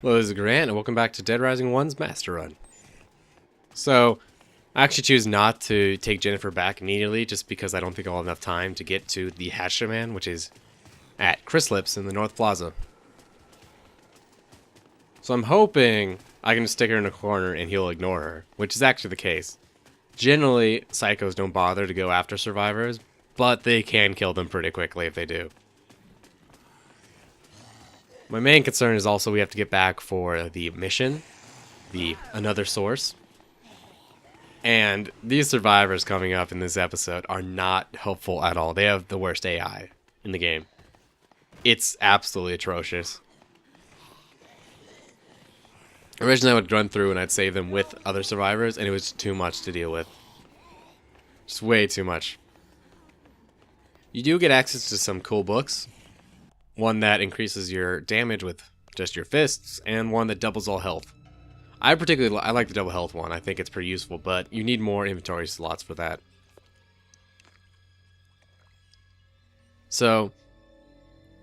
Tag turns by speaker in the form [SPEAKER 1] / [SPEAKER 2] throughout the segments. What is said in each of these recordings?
[SPEAKER 1] Hello, this is Grant, and welcome back to Dead Rising 1's Master Run. So, I actually choose not to take Jennifer back immediately, just because I don't think I'll have enough time to get to the Hatchet which is at Crislips in the North Plaza. So I'm hoping I can just stick her in a corner and he'll ignore her, which is actually the case. Generally, psychos don't bother to go after survivors, but they can kill them pretty quickly if they do. My main concern is also we have to get back for the mission, the another source. And these survivors coming up in this episode are not helpful at all. They have the worst AI in the game. It's absolutely atrocious. Originally I would run through and I'd save them with other survivors, and it was too much to deal with. Just way too much. You do get access to some cool books. One that increases your damage with just your fists, and one that doubles all health. I like the double health one. I think it's pretty useful, but you need more inventory slots for that. So,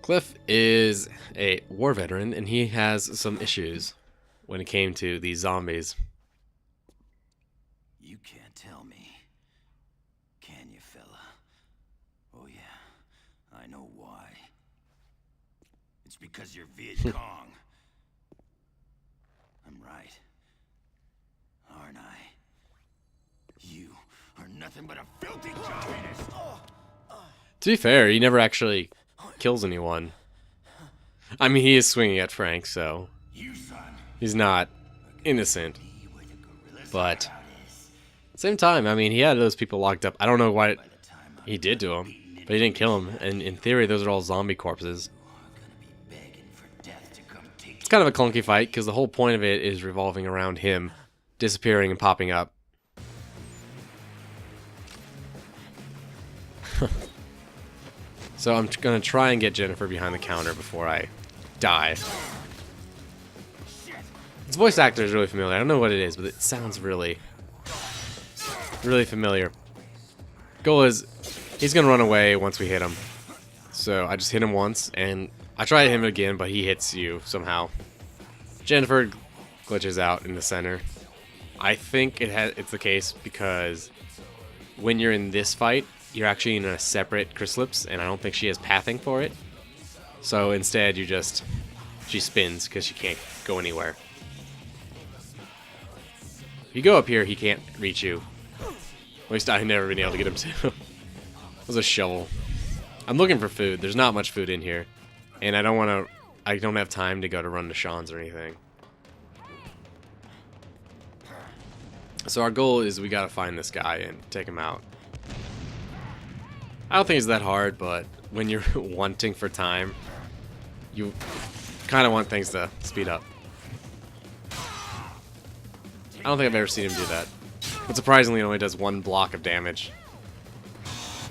[SPEAKER 1] Clif is a war veteran, and he has some issues when it came to these zombies.
[SPEAKER 2] You can't tell me, can you, fella? Oh yeah, I know why. It's because you're Viet Cong. I'm right, aren't I? You are nothing but a filthy communist!
[SPEAKER 1] To be fair, he never actually kills anyone. I mean, he is swinging at Frank, so he's not innocent. But at the same time, I mean, he had those people locked up. I don't know what he did to them, but he didn't kill them. And in theory, those are all zombie corpses. It's kind of a clunky fight, because the whole point of it is revolving around him disappearing and popping up. So I'm going to try and get Jennifer behind the counter before I die. His voice actor is really familiar. I don't know what it is, but it sounds really familiar. Goal is, he's going to run away once we hit him. So I just hit him once, and I try to hit him again, but he hits you somehow. Jennifer glitches out in the center. I think it's the case because when you're in this fight, you're actually in a separate Crislips, and I don't think she has pathing for it. So instead, she spins because she can't go anywhere. If you go up here, he can't reach you. At least I've never been able to get him to. It was a shovel. I'm looking for food. There's not much food in here. And I don't have time to go to run to Sean's or anything. So our goal is we gotta find this guy and take him out. I don't think it's that hard, but when you're wanting for time, you kind of want things to speed up. I don't think I've ever seen him do that. But surprisingly, it only does one block of damage.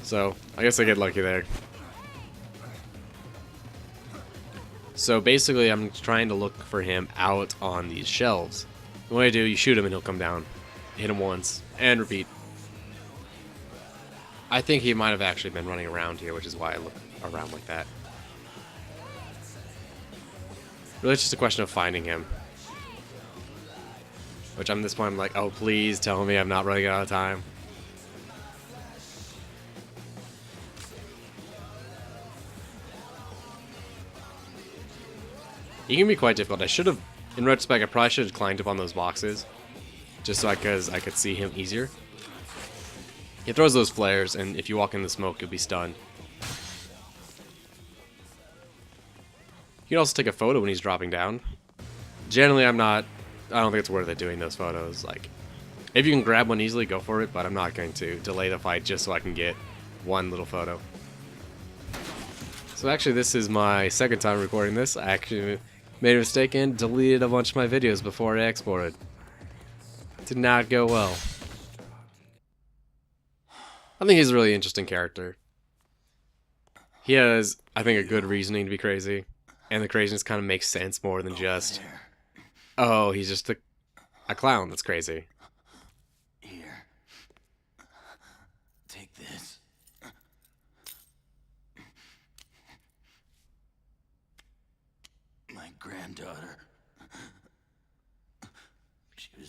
[SPEAKER 1] So, I guess I get lucky there. So basically, I'm trying to look for him out on these shelves. What I do, you shoot him and he'll come down. Hit him once, and repeat. I think he might have actually been running around here, which is why I look around like that. Really, it's just a question of finding him. Which at this point, I'm like, oh, please tell me I'm not running out of time. He can be quite difficult. In retrospect, I probably should have climbed up on those boxes. Just so I could see him easier. He throws those flares, and if you walk in the smoke, you'll be stunned. You can also take a photo when he's dropping down. Generally, I don't think it's worth it doing those photos. Like, if you can grab one easily, go for it, but I'm not going to delay the fight just so I can get one little photo. So actually, this is my second time recording this. I actually made a mistake and deleted a bunch of my videos before I exported. Did not go well. I think he's a really interesting character. He has, I think, a good reasoning to be crazy. And the craziness kind of makes sense more than just, oh, he's just a clown that's crazy.
[SPEAKER 2] Here. Take this. My granddaughter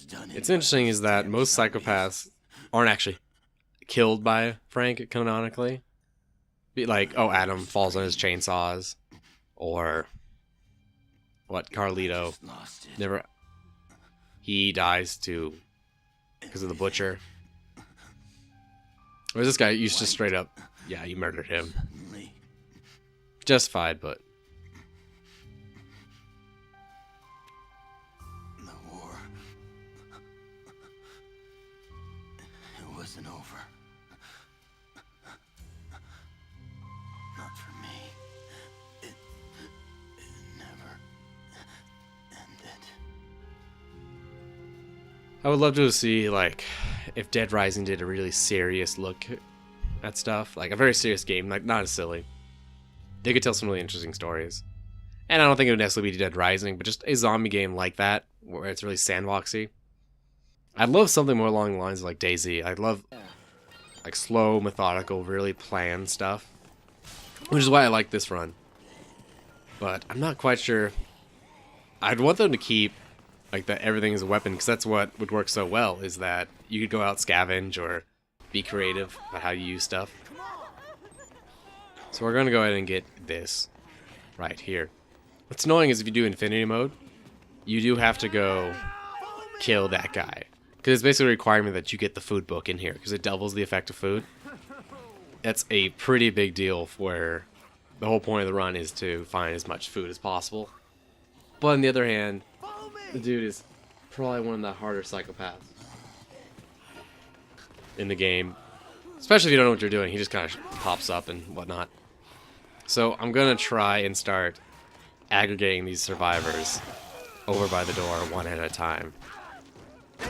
[SPEAKER 2] done
[SPEAKER 1] It's interesting is that most psychopaths aren't actually killed by Frank canonically. Be like, oh, Adam falls on his chainsaws, or what, Carlito
[SPEAKER 2] Lost it.
[SPEAKER 1] never, he dies too because of the butcher. Whereas this guy used to straight up, yeah, you murdered him.
[SPEAKER 2] Suddenly,
[SPEAKER 1] Justified, but
[SPEAKER 2] the war. It wasn't over. Not for me. It never ended.
[SPEAKER 1] I would love to see, like, if Dead Rising did a really serious look at stuff. Like, a very serious game, like, not as silly. They could tell some really interesting stories. And I don't think it would necessarily be Dead Rising, but just a zombie game like that, where it's really sandboxy. I'd love something more along the lines of, like, DayZ. I'd love, like, slow, methodical, really planned stuff. Which is why I like this run. But I'm not quite sure. I'd want them to keep like that everything is a weapon, because that's what would work so well, is that you could go out scavenge or be creative about how you use stuff. So we're going to go ahead and get this right here. What's annoying is if you do infinity mode, you do have to go kill that guy, because it's basically a requirement that you get the food book in here, because it doubles the effect of food. That's a pretty big deal, where the whole point of the run is to find as much food as possible. But on the other hand, the dude is probably one of the harder psychopaths in the game. Especially if you don't know what you're doing. He just kind of pops up and whatnot. So I'm going to try and start aggregating these survivors over by the door one at a time. The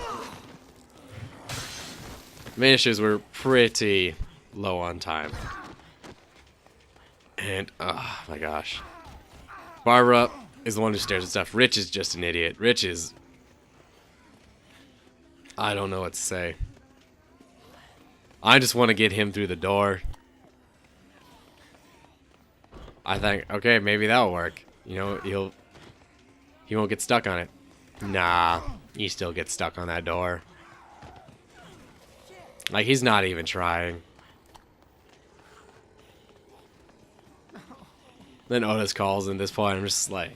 [SPEAKER 1] main issue is we're pretty low on time. And, oh my gosh. Barbara is the one who stares at stuff. Rich is just an idiot. Rich is... I don't know what to say. I just want to get him through the door. I think, okay, maybe that'll work. You know, he won't get stuck on it. Nah, he still gets stuck on that door. Like, he's not even trying. Then Otis calls, and at this point I'm just like,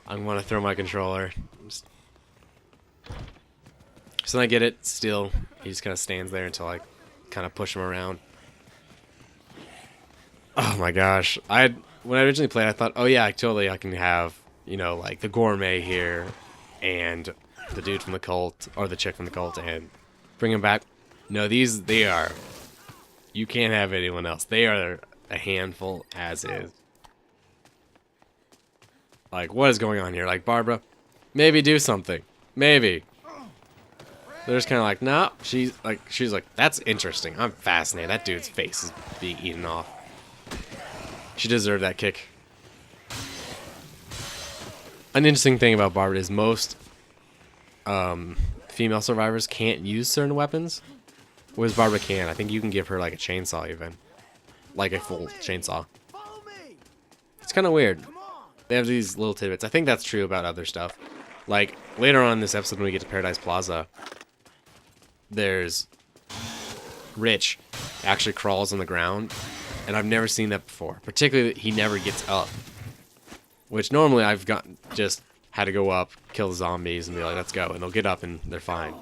[SPEAKER 1] I want to throw my controller. So I get it. Still, he just kind of stands there until I kind of push him around. Oh my gosh. When I originally played, I thought, oh yeah, I can have, you know, like the gourmet here and the dude from the cult, or the chick from the cult, and bring him back. No, they are, you can't have anyone else. They are a handful as is. Like, what is going on here? Like, Barbara, maybe do something. Maybe. They're just kind of like, nah. She's like, that's interesting. I'm fascinated. That dude's face is being eaten off. She deserved that kick. An interesting thing about Barbara is most female survivors can't use certain weapons, whereas Barbara can. I think you can give her like a chainsaw even. Like a full chainsaw. It's kind of weird. They have these little tidbits. I think that's true about other stuff. Like, later on in this episode when we get to Paradise Plaza, there's Rich actually crawls on the ground, and I've never seen that before. Particularly, he never gets up. Which normally I've just had to go up, kill the zombies, and be like, let's go. And they'll get up and they're fine.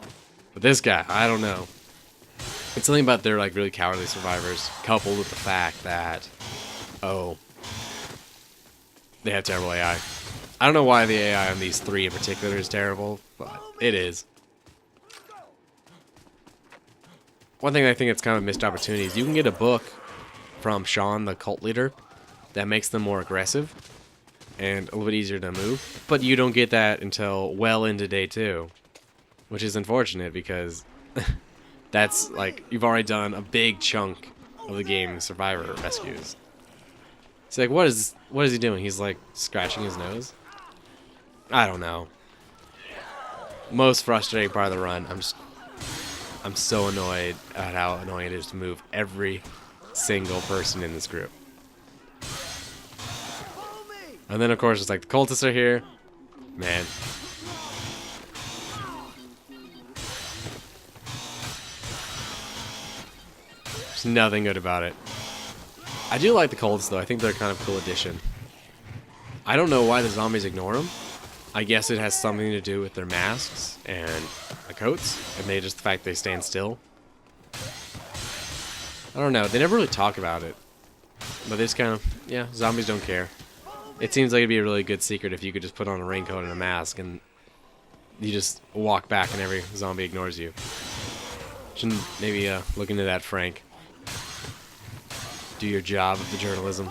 [SPEAKER 1] But this guy, I don't know. It's something about their like really cowardly survivors, coupled with the fact that, oh, they have terrible AI. I don't know why the AI on these three in particular is terrible, but it is. One thing I think it's kind of a missed opportunity is you can get a book from Sean, the cult leader, that makes them more aggressive and a little bit easier to move, but you don't get that until well into day 2, which is unfortunate because that's like, you've already done a big chunk of the game survivor rescues. It's like, what is he doing? He's like scratching his nose? I don't know. Most frustrating part of the run. I'm so annoyed at how annoying it is to move every single person in this group. And then of course it's like the cultists are here. Man. There's nothing good about it. I do like the Colts, though. I think they're kind of a cool addition. I don't know why the zombies ignore them. I guess it has something to do with their masks and the coats, and the fact they stand still. I don't know. They never really talk about it. But they just kind of, yeah, zombies don't care. It seems like it'd be a really good secret if you could just put on a raincoat and a mask and you just walk back and every zombie ignores you. Shouldn't maybe look into that, Frank. Do your job of the journalism.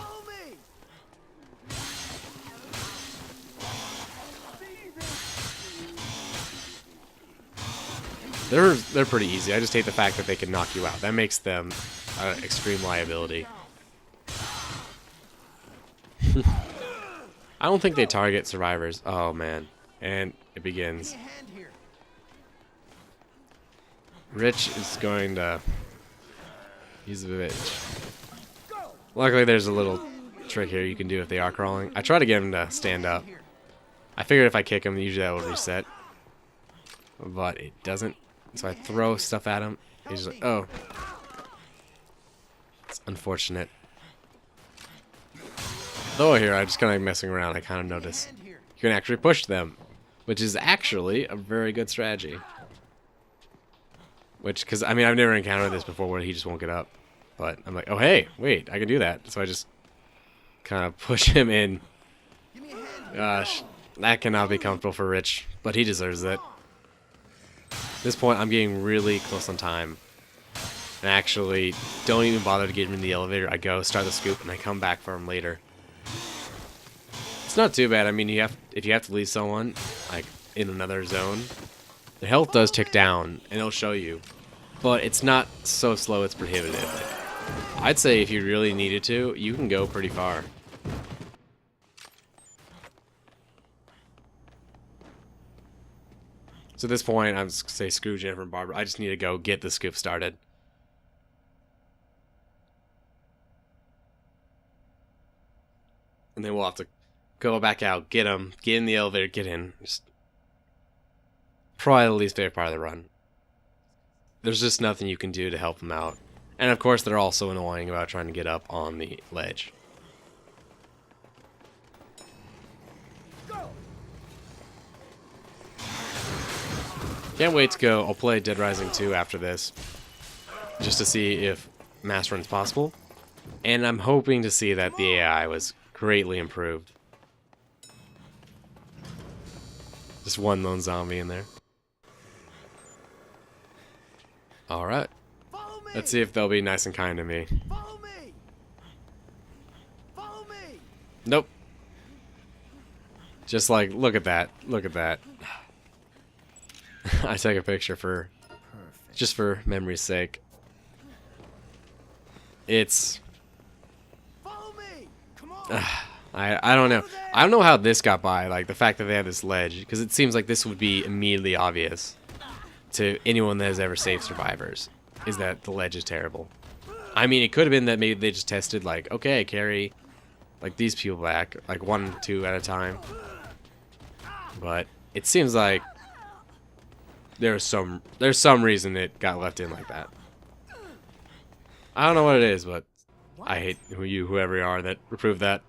[SPEAKER 1] They're pretty easy. I just hate the fact that they can knock you out. That makes them an extreme liability. I don't think they target survivors. Oh man. And it begins. Rich is going to... He's a bitch. Luckily there's a little trick here you can do if they are crawling. I try to get him to stand up. I figured if I kick him, usually that will reset. But it doesn't. So I throw stuff at him. He's just like, oh. It's unfortunate. Though here, I just kind of messing around, I kind of notice you can actually push them, which is actually a very good strategy. Which, because, I mean, I've never encountered this before where he just won't get up. But I'm like, oh, hey, wait, I can do that. So I just kind of push him in. Gosh, that cannot be comfortable for Rich, but he deserves it. At this point, I'm getting really close on time. And actually, don't even bother to get him in the elevator. I go, start the scoop, and I come back for him later. It's not too bad. I mean, if you have to leave someone, like, in another zone, the health does tick down, and it'll show you. But it's not so slow it's prohibitive. I'd say if you really needed to, you can go pretty far. So at this point, I'm just say screw Jennifer and Barbara. I just need to go get the scoop started. And then we'll have to go back out, get them, get in the elevator, get in. Just probably the least favorite part of the run. There's just nothing you can do to help them out. And of course, they're also annoying about trying to get up on the ledge. Can't wait to go. I'll play Dead Rising 2 after this, just to see if mass run's possible. And I'm hoping to see that the AI was greatly improved. Just one lone zombie in there. Alright. Let's see if they'll be nice and kind to me.
[SPEAKER 2] Follow me. Follow me.
[SPEAKER 1] Nope. Just like, look at that. Look at that. I take a picture for... just for memory's sake. It's...
[SPEAKER 2] Follow me. Come on.
[SPEAKER 1] I don't know. I don't know how this got by, like the fact that they have this ledge, because it seems like this would be immediately obvious to anyone that has ever saved survivors, is that the ledge is terrible. I mean, it could have been that maybe they just tested, like, okay, carry like these people back, like 1, 2 at a time. But it seems like there's some reason it got left in like that. I don't know what it is, but I hate whoever you are that approved that.